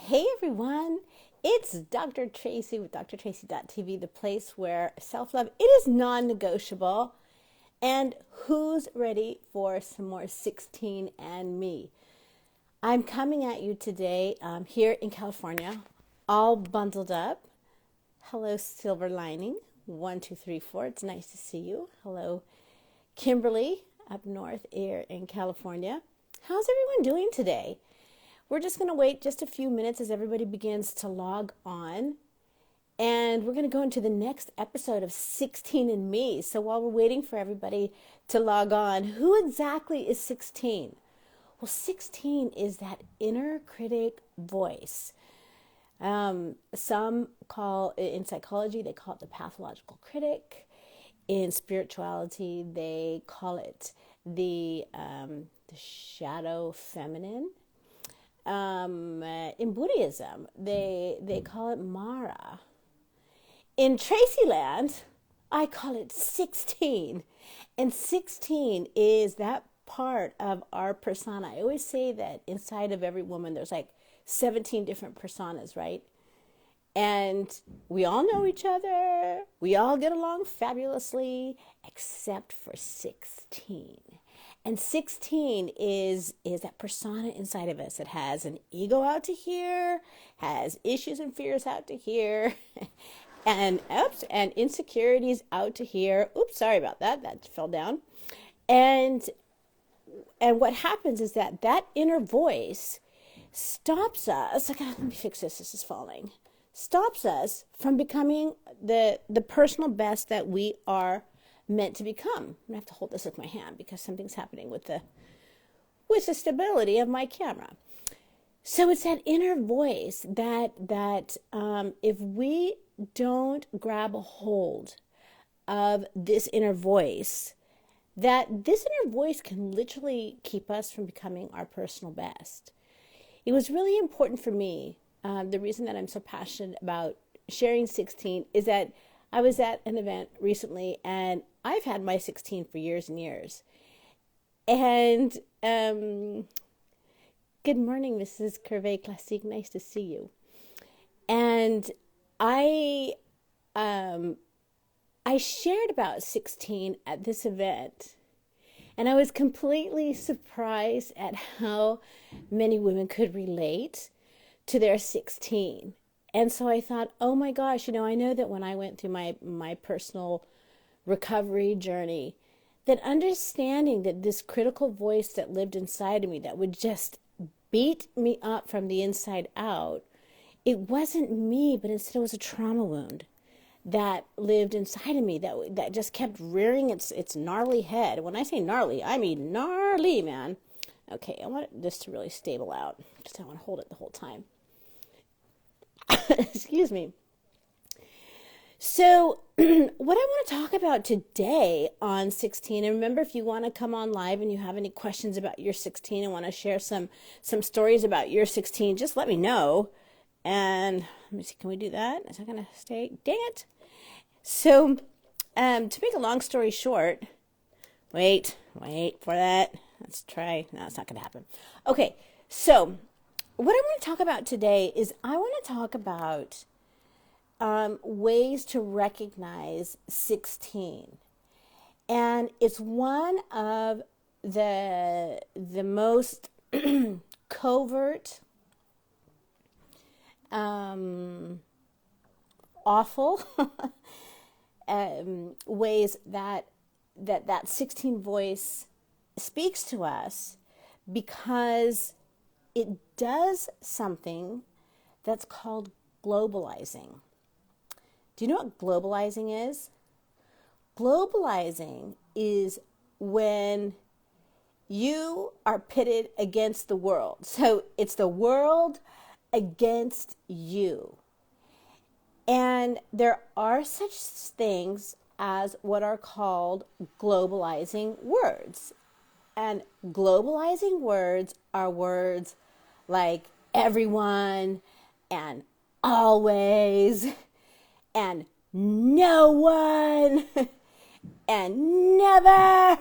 Hey everyone, it's Dr. Tracy with drtracy.tv, the place where self-love, it is non-negotiable. And who's ready for some more 16 and me? I'm coming at you today here in California, all bundled up. Hello, Silver Lining, 1234. It's nice to see you. Hello, Kimberly, up north here in California. How's everyone doing today? We're just going to wait just a few minutes as everybody begins to log on. And we're going to go into the next episode of 16 and Me. So while we're waiting for everybody to log on, who exactly is 16? Well, 16 is that inner critic voice. Some call it, in psychology, they call it the pathological critic. In spirituality, they call it the shadow feminine. In Buddhism, they call it Mara. In Tracyland, I call it 16. And 16 is that part of our persona. I always say that inside of every woman, there's like 17 different personas, right? And we all know each other. We all get along fabulously, except for 16. And 16 is that persona inside of us that has an ego out to here, has issues and fears out to here, and insecurities out to here. Oops, sorry about that. That fell down. And what happens is that inner voice stops us. Let me fix this. This is falling. Stops us from becoming the personal best that we are meant to become. I'm gonna have to hold this with my hand because something's happening with the stability of my camera. So it's that inner voice that if we don't grab a hold of this inner voice, that this inner voice can literally keep us from becoming our personal best. It was really important for me. The reason that I'm so passionate about sharing 16 is that I was at an event recently, and I've had my 16 for years and years. And good morning, Mrs. Curvey Classique. Nice to see you. And I shared about 16 at this event, and I was completely surprised at how many women could relate to their 16. And so I thought, oh my gosh, I know that when I went through my personal recovery journey, that understanding that this critical voice that lived inside of me that would just beat me up from the inside out, it wasn't me, but instead it was a trauma wound that lived inside of me that just kept rearing its gnarly head. When I say gnarly, I mean gnarly, man. Okay, I want this to really stable out because I want to hold it the whole time. Excuse me. So what I want to talk about today on 16, and remember, if you want to come on live and you have any questions about your 16 and want to share some stories about your 16, just let me know. And let me see, can we do that? Is that going to stay? Dang it. So to make a long story short, wait for that. Let's try. No, it's not going to happen. Okay, so what I want to talk about today is I want to talk about ways to recognize 16. And it's one of the most covert, awful ways that 16 voice speaks to us, because it does something that's called globalizing. Do you know what globalizing is? Globalizing is when you are pitted against the world. So it's the world against you. And there are such things as what are called globalizing words. And globalizing words are words like everyone and always and no one and never.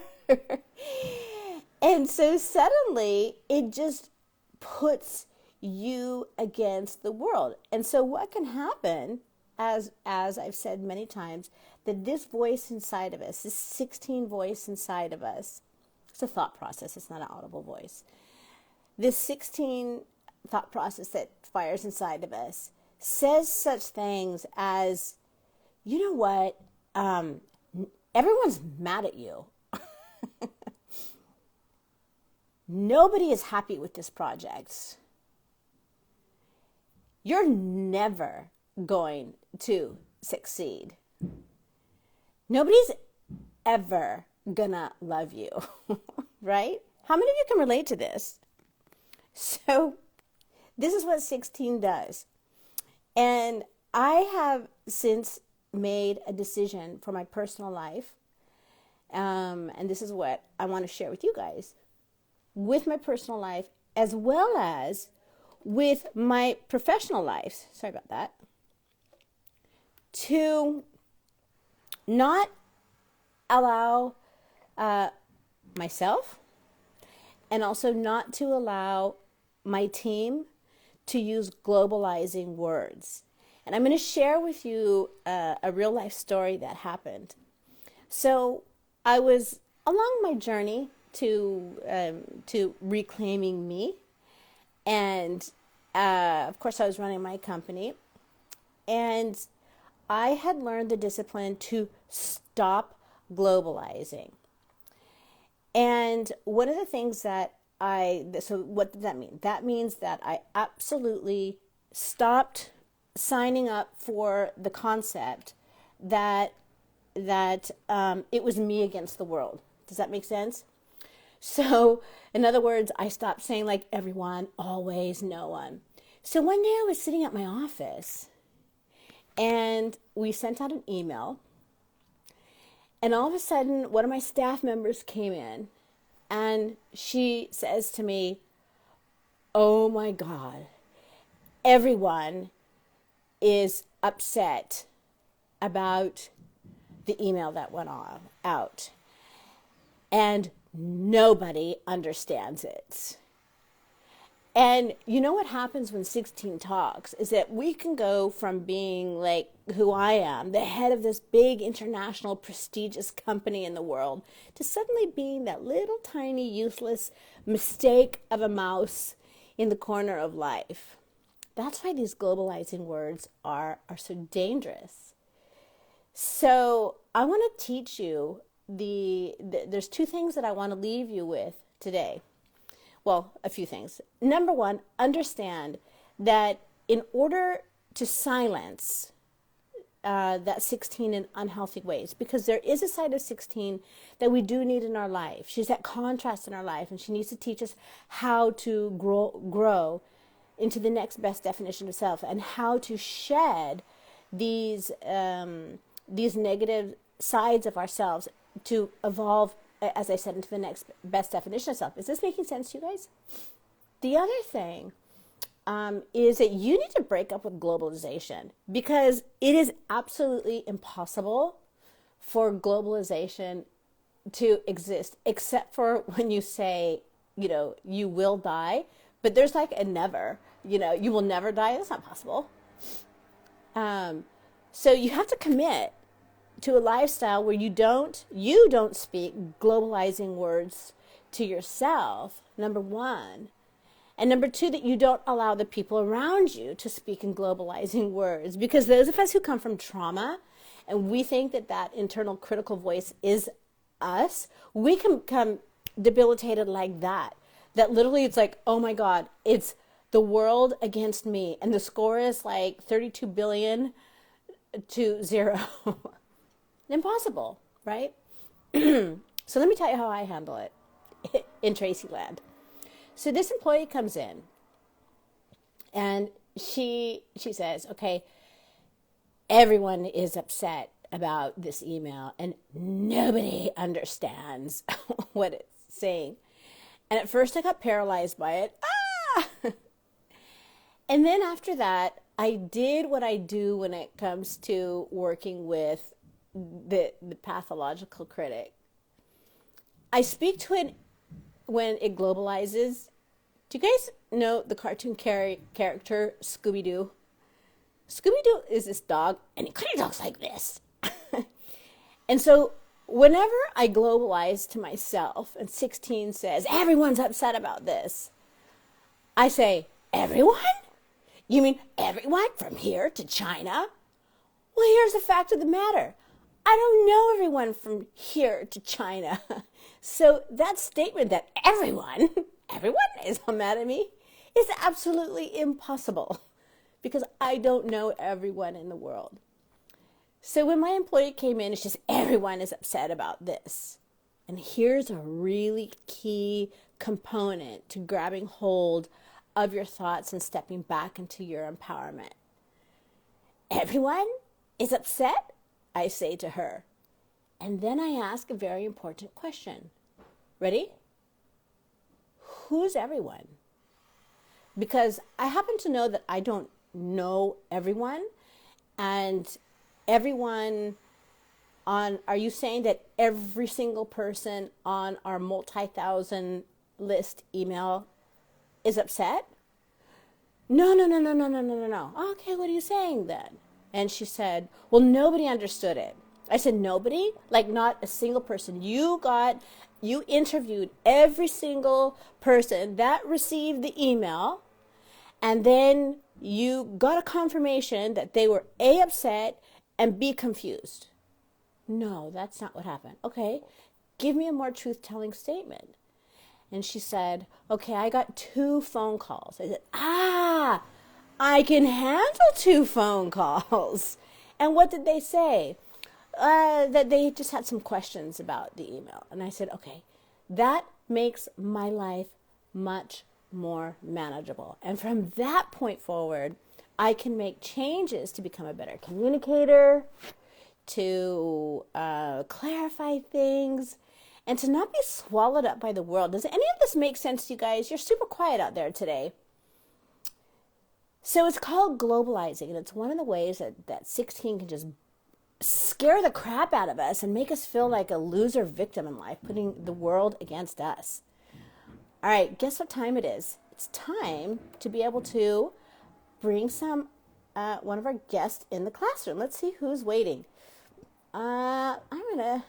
And so suddenly it just puts you against the world. And so what can happen, as I've said many times, that this voice inside of us, this 16 voice inside of us, it's a thought process, it's not an audible voice. This 16 thought process that fires inside of us says such things as, you know what, everyone's mad at you. Nobody is happy with this project. You're never going to succeed. Nobody's ever gonna love you, right? How many of you can relate to this? So this is what 16 does. And I have since made a decision for my personal life. And this is what I want to share with you guys. With my personal life, as well as with my professional life. Sorry about that. To not allow myself, and also not to allow my team to use globalizing words. And I'm going to share with you a real life story that happened. So I was along my journey to reclaiming me, and of course I was running my company, and I had learned the discipline to stop globalizing. And one of the things that so what does that mean? That means that I absolutely stopped signing up for the concept that it was me against the world. Does that make sense? So, in other words, I stopped saying like everyone, always, no one. So one day I was sitting at my office and we sent out an email, and all of a sudden one of my staff members came in and she says to me, "Oh my God, everyone is upset about the email that went out. And nobody understands it." And you know what happens when 16 talks is that we can go from being like who I am, the head of this big international prestigious company in the world, to suddenly being that little tiny useless mistake of a mouse in the corner of life. That's why these globalizing words are so dangerous. So I want to teach you there's two things that I want to leave you with today. Well, a few things. Number one, understand that in order to silence that 16 in unhealthy ways, because there is a side of 16 that we do need in our life. She's that contrast in our life, and she needs to teach us how to grow into the next best definition of self, and how to shed these negative sides of ourselves to evolve, as I said, into the next best definition of self. Is this making sense to you guys? The other thing is that you need to break up with globalization, because it is absolutely impossible for globalization to exist, except for when you say, you will die, but there's like a never, you will never die. That's not possible. So you have to commit to a lifestyle where you don't speak globalizing words to yourself, number one. And number two, that you don't allow the people around you to speak in globalizing words. Because those of us who come from trauma, and we think that internal critical voice is us, we can become debilitated like that. That literally it's like, oh my God, it's the world against me. And the score is like 32 billion to 0. Impossible, right? So let me tell you how I handle it in Tracyland. So this employee comes in and she says, okay, everyone is upset about this email and nobody understands what it's saying. And at first I got paralyzed by it. And then after that, I did what I do when it comes to working with the pathological critic. I speak to it when it globalizes. Do you guys know the cartoon character Scooby-Doo? Scooby-Doo is this dog, and he kind of talks like this. And so whenever I globalize to myself and 16 says, everyone's upset about this, I say, everyone? You mean everyone from here to China? Well, here's the fact of the matter. I don't know everyone from here to China. So that statement that everyone is mad at me is absolutely impossible because I don't know everyone in the world. So when my employee came in, it's just everyone is upset about this. And here's a really key component to grabbing hold of your thoughts and stepping back into your empowerment. Everyone is upset, I say to her. And then I ask a very important question. Ready? Who's everyone? Because I happen to know that I don't know everyone. And everyone are you saying that every single person on our multi-thousand list email is upset? No. Okay, what are you saying then? And she said, well, nobody understood it. I said, nobody? Like not a single person. You interviewed every single person that received the email, and then you got a confirmation that they were A, upset, and B, confused. No, that's not what happened. Okay, give me a more truth-telling statement. And she said, okay, I got 2 phone calls. I said, I can handle 2 phone calls. And what did they say? That they just had some questions about the email. And I said, okay, that makes my life much more manageable. And from that point forward, I can make changes to become a better communicator, to clarify things, and to not be swallowed up by the world. Does any of this make sense to you guys? You're super quiet out there today. So it's called globalizing, and it's one of the ways that 16 can just scare the crap out of us and make us feel like a loser victim in life, putting the world against us. All right, guess what time it is? It's time to be able to bring one of our guests in the classroom. Let's see who's waiting. I'm gonna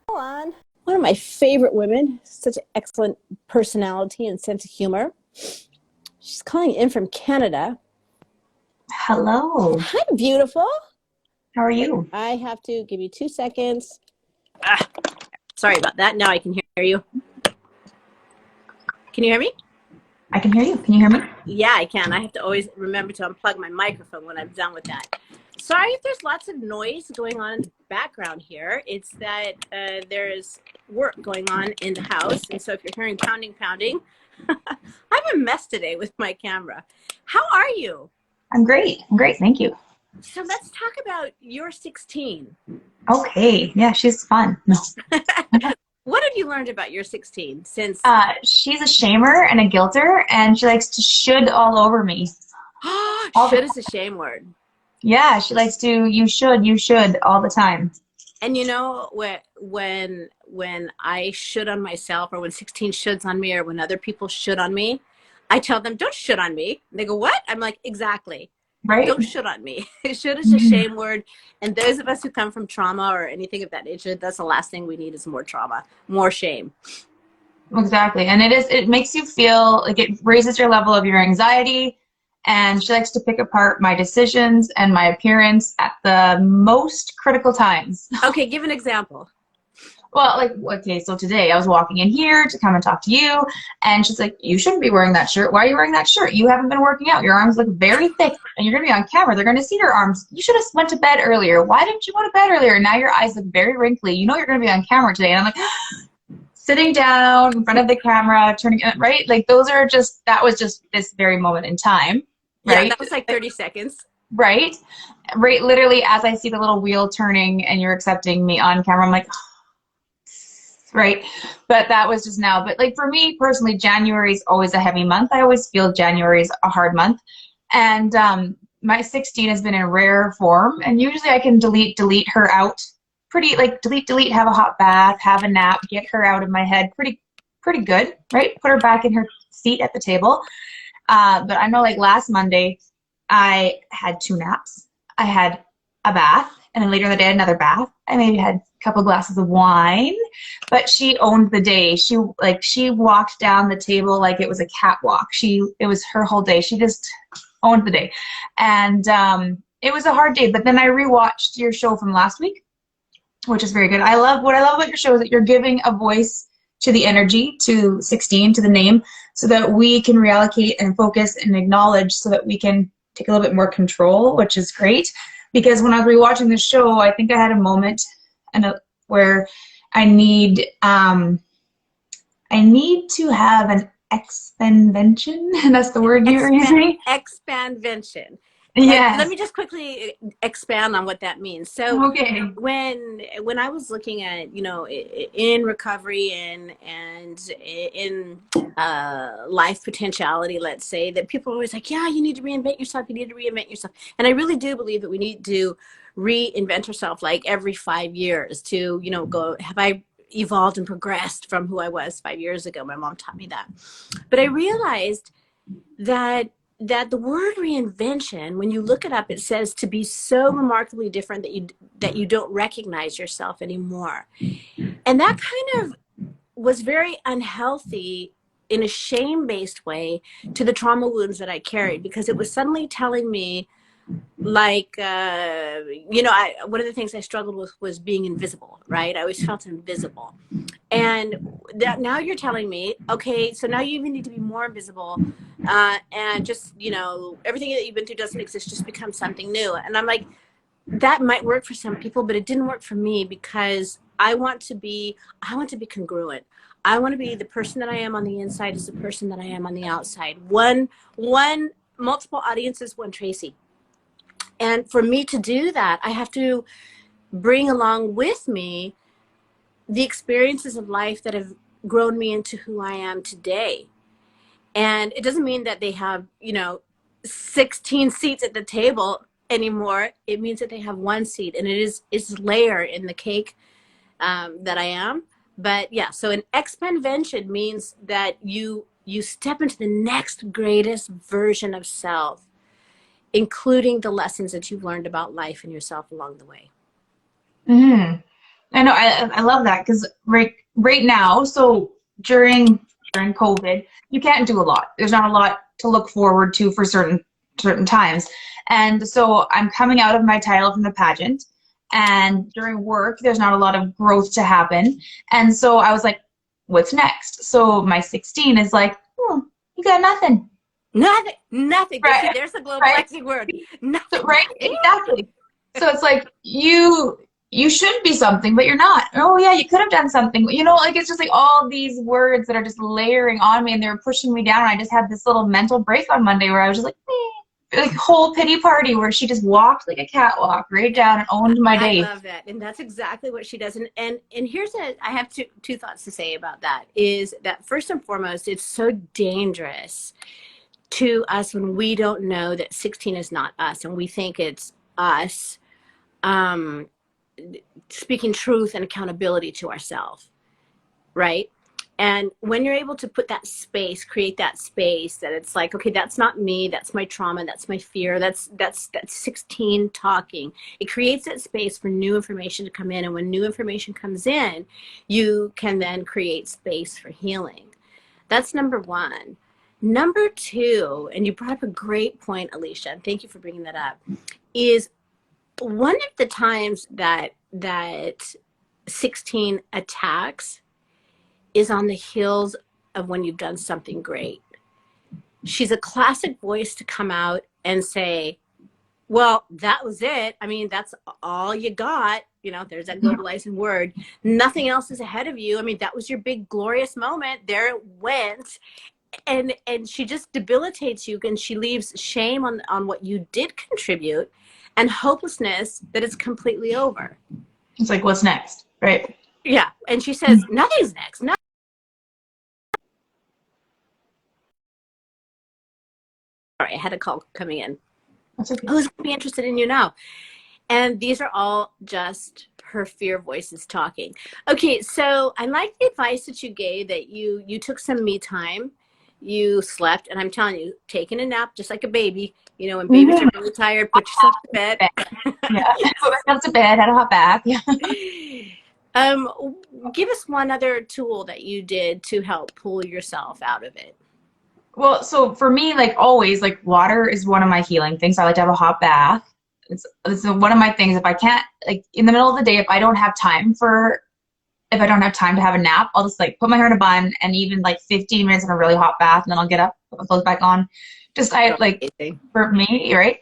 hold on. One of my favorite women, such an excellent personality and sense of humor. She's calling in from Canada. Hello. Hi, beautiful. How are you? I have to give you 2 seconds. Sorry about that. Now I can hear you. Can you hear me? I can hear you. Can you hear me? Yeah, I can. I have to always remember to unplug my microphone when I'm done with that. Sorry if there's lots of noise going on in the background here. It's that there's work going on in the house. And so if you're hearing pounding, I'm a mess today with my camera. How are you? I'm great. I'm great. Thank you. So let's talk about your 16. Okay. Yeah, she's fun. No. What have you learned about your 16 since? She's a shamer and a guilter, and she likes to should all over me. Should is a shame word. Yeah, she likes to you should all the time. And you know, when I should on myself, or when 16 shoulds on me, or when other people should on me, I tell them, don't should on me. And they go, what? I'm like, exactly. Right? Don't should on me. Should is a shame word. And those of us who come from trauma or anything of that nature, that's the last thing we need is more trauma, more shame. Exactly. And it makes you feel like it raises your level of your anxiety. And she likes to pick apart my decisions and my appearance at the most critical times. Okay, give an example. Well, like, okay, so today I was walking in here to come and talk to you, and she's like, you shouldn't be wearing that shirt. Why are you wearing that shirt? You haven't been working out. Your arms look very thick, and you're going to be on camera. They're going to see your arms. You should have went to bed earlier. Why didn't you go to bed earlier? Now your eyes look very wrinkly. You know you're going to be on camera today. And I'm like, sitting down in front of the camera, turning, right? Like, that was just this very moment in time, right? Yeah, that was like 30 seconds. Right? Right, literally, as I see the little wheel turning and you're accepting me on camera, I'm like, right? But that was just now. But like for me personally, January is always a heavy month. I always feel January is a hard month. And my 16 has been in rare form. And usually I can delete her out. Pretty like delete, have a hot bath, have a nap, get her out of my head. Pretty good, right? Put her back in her seat at the table. But I know like last Monday, I had 2 naps. I had a bath, and then later in the day, another bath. I maybe had a couple glasses of wine, but she owned the day. She walked down the table like it was a catwalk. It was her whole day. She just owned the day. And it was a hard day, but then I rewatched your show from last week, which is very good. What I love about your show is that you're giving a voice to the energy, to 16, to the name, so that we can reallocate and focus and acknowledge so that we can take a little bit more control, which is great. Because when I was rewatching the show, I think I had a moment where I need to have an expansion, and that's the word you're using. Expansion. Yes. Let me just quickly expand on what that means. So okay. when I was looking at, in recovery and in life potentiality, let's say, that people are always like, yeah, you need to reinvent yourself. You need to reinvent yourself. And I really do believe that we need to reinvent ourselves like every 5 years to, go, have I evolved and progressed from who I was 5 years ago? My mom taught me that. But I realized that the word reinvention, when you look it up, it says to be so remarkably different that you don't recognize yourself anymore. And that kind of was very unhealthy in a shame-based way to the trauma wounds that I carried, because it was suddenly telling me, like, one of the things I struggled with was being invisible, right? I always felt invisible. And now you're telling me, okay, so now you even need to be more invisible, and just, everything that you've been through doesn't exist, just become something new. And I'm like, that might work for some people, but it didn't work for me, because I want to be congruent. I want to be the person that I am on the inside is the person that I am on the outside. One multiple audiences, one Tracy. And for me to do that, I have to bring along with me the experiences of life that have grown me into who I am today. And it doesn't mean that they have, 16 seats at the table anymore. It means that they have one seat, and it's layer in the cake that I am. But yeah, so an expansion means that you step into the next greatest version of self, including the lessons that you've learned about life and yourself along the way. Mm-hmm. I know. I love that, because right now, so during COVID, you can't do a lot. There's not a lot to look forward to for certain times. And so I'm coming out of my title from the pageant, and during work, there's not a lot of growth to happen. And so I was like, what's next? So my 16 is like, you got nothing. Nothing. Right. See, there's the globalizing word. Nothing. So, right, exactly. So it's like you should be something, but you're not. Oh yeah, you could have done something. Like, it's just like all these words that are just layering on me, and they're pushing me down. I just had this little mental break on Monday where I was just like whole pity party, where she just walked like a catwalk right down and owned my day. I love that. And that's exactly what she does. And here's I have two thoughts to say about that, is that first and foremost, it's so dangerous to us when we don't know that 16 is not us, and we think it's us speaking truth and accountability to ourselves, right? And when you're able to put that space, create that space, that it's like, okay, that's not me, that's my trauma, that's my fear, that's 16 talking. It creates that space for new information to come in, and when new information comes in, you can then create space for healing. That's number one. Number two, and you brought up a great point, Alicia, and thank you for bringing that up, is one of the times that 16 attacks is on the heels of when you've done something great. She's a classic voice to come out and say, well, that was it. I mean, that's all you got. There's that globalizing word. Nothing else is ahead of you. I mean, that was your big glorious moment. There it went. And she just debilitates you, and she leaves shame on what you did contribute, and hopelessness that it's completely over. It's like, what's next, right? Yeah, and she says, nothing's next. Sorry, I had a call coming in. That's okay. Who's going to be interested in you now? And these are all just her fear voices talking. Okay, so I like the advice that you gave, that you took some me time. you slept, and I'm telling you, taking a nap just like a baby. You know, when babies Mhm. are really tired, put yourself to bed. Yeah. Put myself to bed, had a hot bath. Yeah. Um, Give us one other tool that you did to help pull yourself out of it. Well, so for me, like always, like water is one of my healing things. I like to have a hot bath. It's one of my things. If I can't, like in the middle of the day, if I don't have time to have a nap, I'll just like put my hair in a bun and even like 15 minutes in a really hot bath, and then I'll get up, put my clothes back on. Just I So like amazing. for me, right?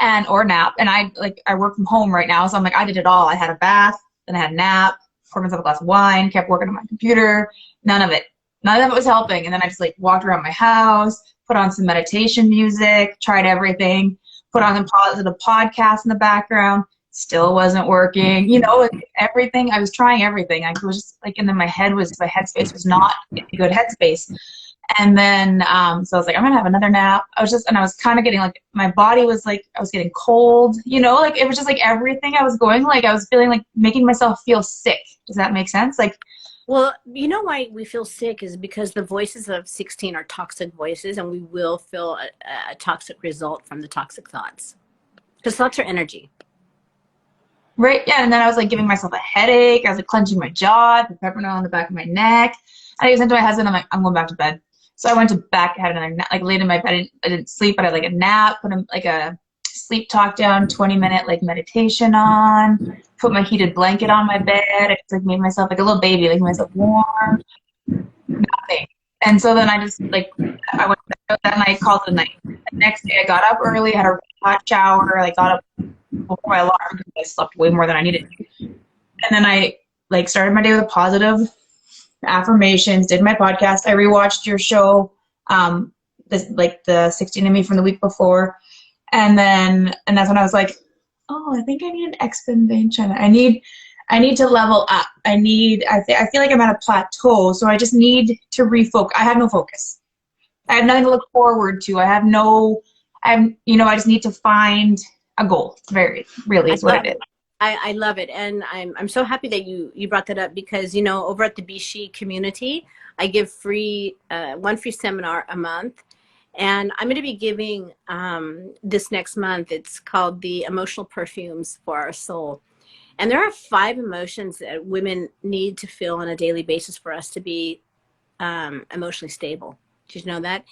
And or nap. And I work from home right now, so I'm like I did it all. I had a bath, then I had a nap, poured myself a glass of wine, kept working on my computer. None of it. None of it was helping. And then I just like walked around my house, put on some meditation music, tried everything, put on some positive podcasts in the background, still wasn't working. You know, everything. I was trying everything. I was just like, and then my headspace was not in a good headspace. And then, so I was like, I'm gonna have another nap. And I was kind of getting like, my body was like, I was getting cold, you know, like it was just like everything I was going, like I was feeling like making myself feel sick. Does that make sense? Like, Well, you know why we feel sick is because the voices of 16 are toxic voices, and we will feel a toxic result from the toxic thoughts. Because thoughts are energy. right. Yeah. And then I was like giving myself a headache. I was like clenching my jaw, the pepper on the back of my neck. And I said to my husband, I'm like, I'm going back to bed. So I went to back, had another nap, like laid in my bed. I didn't sleep, but I had like a nap, put like a sleep talk down, 20-minute like meditation on, put my heated blanket on my bed. I just like made myself like a little baby, like myself warm, nothing. And so then I just like, I went to bed, then I called it a night. The next day I got up early, had a hot shower. I got up before my alarm because I slept way more than I needed to. And then I like started my day with a positive affirmations, did my podcast. I rewatched your show, this like the 16 and Me from the week before. And that's when I was like, oh, I think I need an expansion. I need to level up. I feel like I'm at a plateau, so I just need to refocus. I have no focus. I have nothing to look forward to. I just need to find a goal. Very, really I is what love it is. it. I love it, and I'm so happy that you brought that up because over at the Be She community, I give one free seminar a month, and I'm going to be giving this next month. It's called the Emotional Perfumes for Our Soul, and there are 5 emotions that women need to feel on a daily basis for us to be emotionally stable. Did you know that?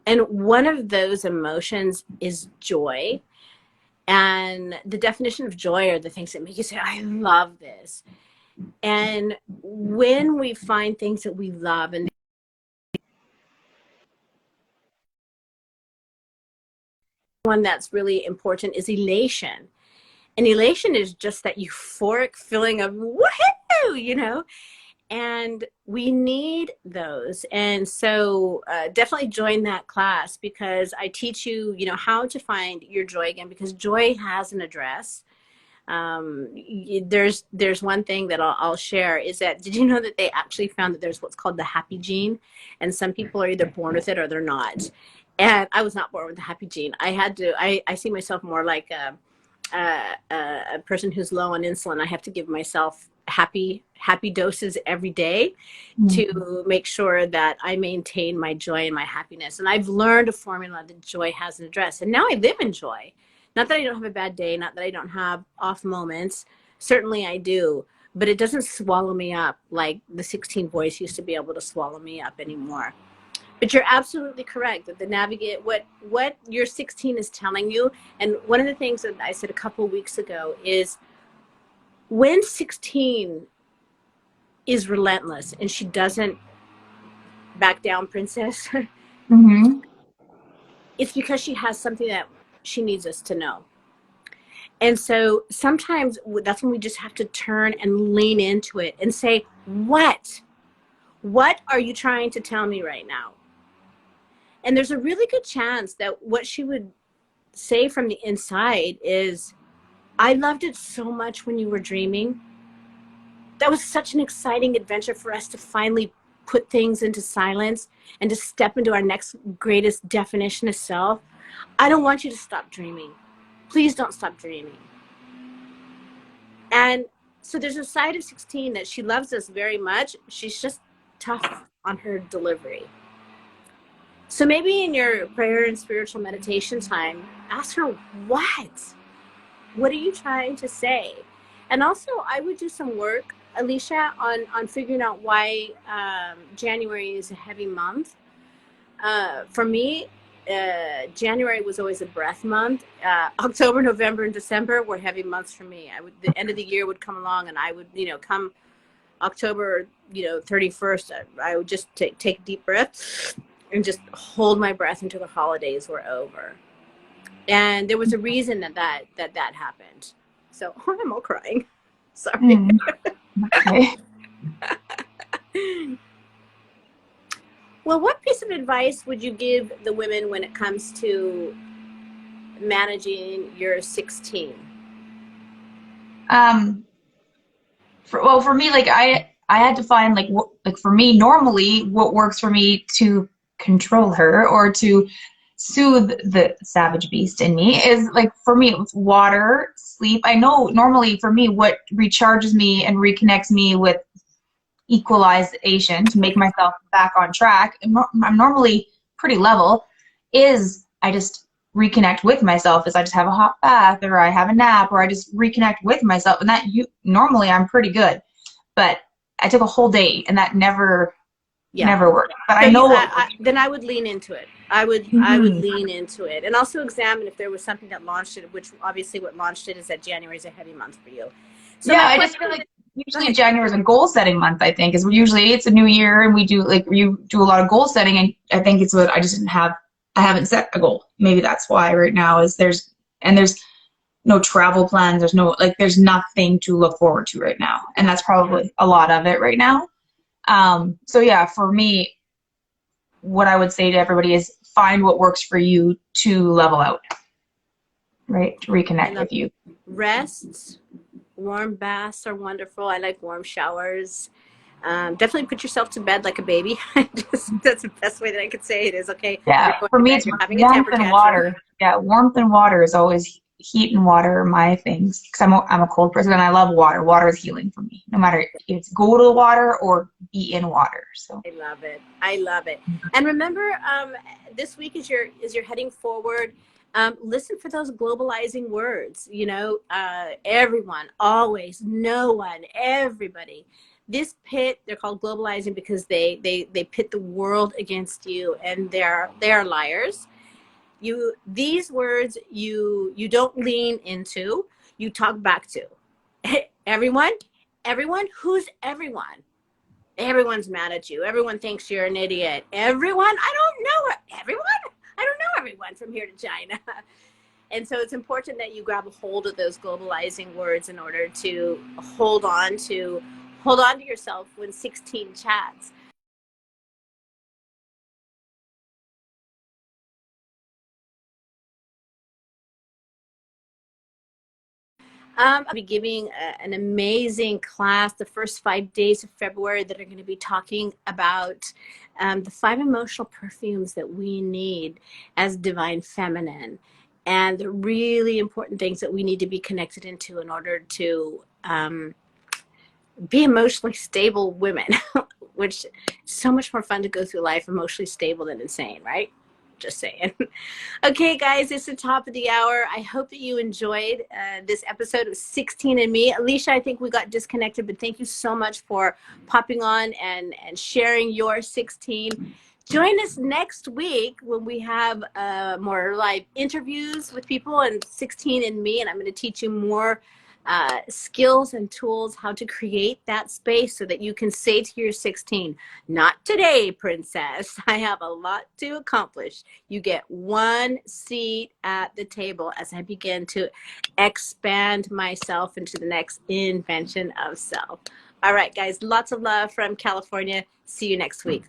And one of those emotions is joy. And the definition of joy are the things that make you say, I love this. And when we find things that we love, and one that's really important is elation. And elation is just that euphoric feeling of woohoo. And we need those. And so definitely join that class because I teach you, how to find your joy again, because joy has an address. There's one thing that I'll share is that, did you know that they actually found that there's what's called the happy gene, and some people are either born with it or they're not. And I was not born with the happy gene. I see myself more like a person who's low on insulin. I have to give myself happy doses every day Mm-hmm. to make sure that I maintain my joy and my happiness. And I've learned a formula that joy has an address. And now I live in joy. Not that I don't have a bad day, not that I don't have off moments. Certainly I do. But it doesn't swallow me up like the 16 voice used to be able to swallow me up anymore. But you're absolutely correct that the navigate what your 16 is telling you. And one of the things that I said a couple of weeks ago is when 16 is relentless and she doesn't back down, princess, Mm-hmm. it's because she has something that she needs us to know. And so sometimes that's when we just have to turn and lean into it and say, what are you trying to tell me right now? And there's a really good chance that what she would say from the inside is, I loved it so much when you were dreaming. That was such an exciting adventure for us to finally put things into silence and to step into our next greatest definition of self. I don't want you to stop dreaming. Please don't stop dreaming. And so there's a side of 16 that she loves us very much. She's just tough on her delivery. So maybe in your prayer and spiritual meditation time, ask her what? What are you trying to say? And also, I would do some work, Alicia, on figuring out why January is a heavy month. For me, January was always a breath month. October, November, and December were heavy months for me. The end of the year would come along, and I would, come October, 31st, I would just take a deep breath and just hold my breath until the holidays were over. And there was a reason that happened. So I'm all crying. Sorry. Mm. Okay. Well, what piece of advice would you give the women when it comes to managing your 16? For me, like I had to find like like for me normally what works for me to control her or to soothe the savage beast in me is like for me it's water, sleep. I know normally for me what recharges me and reconnects me with equalization to make myself back on track. I'm normally pretty level. Is I just reconnect with myself. Is I just have a hot bath or I have a nap or I just reconnect with myself. And that normally I'm pretty good, but I took a whole day and that never worked. But So I know then I would lean into it. I would lean into it, and also examine if there was something that launched it. Which obviously, what launched it is that January is a heavy month for you. So yeah, I just feel like usually January is a goal setting month. I think is usually it's a new year and we do like you do a lot of goal setting, and I think it's what I just didn't have. I haven't set a goal. Maybe that's why right now is there's no travel plans. There's nothing to look forward to right now, and that's probably a lot of it right now. So yeah, for me, what I would say to everybody is find what works for you to level out, right? To reconnect with you. Rest, warm baths are wonderful. I like warm showers. Definitely put yourself to bed like a baby. That's the best way that I could say it is. Okay. Yeah, for me, it's warmth and water. Yeah, warmth and water is always heat and water are my things because I'm a cold person and I love water. Water is healing for me, no matter if it's go to the water or be in water. So I love it. I love it. And remember, this week as you're heading forward, listen for those globalizing words. Everyone, always, no one, everybody. This pit, they're called globalizing because they pit the world against you, and they are liars. These words you don't lean into, you talk back to. everyone who's everyone. Everyone's mad at you. Everyone thinks you're an idiot. Everyone, I don't know everyone. I don't know everyone from here to China. And so it's important that you grab a hold of those globalizing words in order to hold on to yourself when 16 chats. I'll be giving an amazing class the first 5 days of February that are going to be talking about the 5 emotional perfumes that we need as divine feminine, and the really important things that we need to be connected into in order to be emotionally stable women, which is so much more fun to go through life emotionally stable than insane, right? Just saying. Okay, guys, it's the top of the hour. I hope that you enjoyed this episode of 16 and Me. Alicia, I think we got disconnected, but thank you so much for popping on and sharing your 16. Join us next week when we have more live interviews with people and 16 and Me, and I'm going to teach you more skills and tools how to create that space so that you can say to your 16, not today, princess. I have a lot to accomplish. You get one seat at the table as I begin to expand myself into the next invention of self. All right, guys, lots of love from California. See you next week.